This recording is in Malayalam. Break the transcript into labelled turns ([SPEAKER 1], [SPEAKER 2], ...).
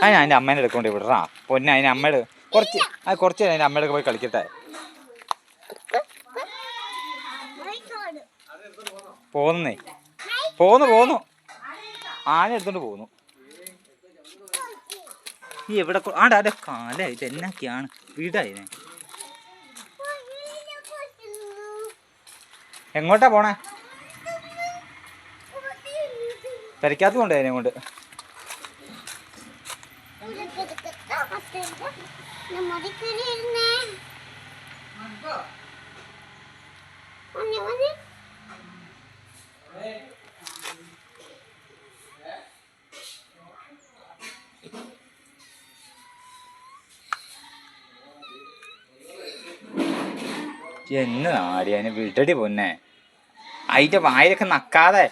[SPEAKER 1] അതിന് അതിൻ്റെ അമ്മേനെ എടുക്കൊണ്ട് വിടറാ പൊന്നെ. അതിന് അമ്മയുടെ കുറച്ച് അതിൻ്റെ അമ്മയുടെ പോയി കളിക്കട്ടെ. പോന്നേ പോന്നു ആന എടുത്തോണ്ട് പോന്നു. ഈ എവിടെ ആടെ അതെ കാലായിട്ട് എന്നൊക്കെയാണ് വീടായിനെ. എങ്ങോട്ടാ പോണേ? പെരക്കാത്ത കൊണ്ടേ അതിനെ കൊണ്ട്. എന്ന് ആടി അതിനെ വിടടി പൊന്നെ. അതിൻ്റെ വായിലൊക്കെ നക്കാതെ.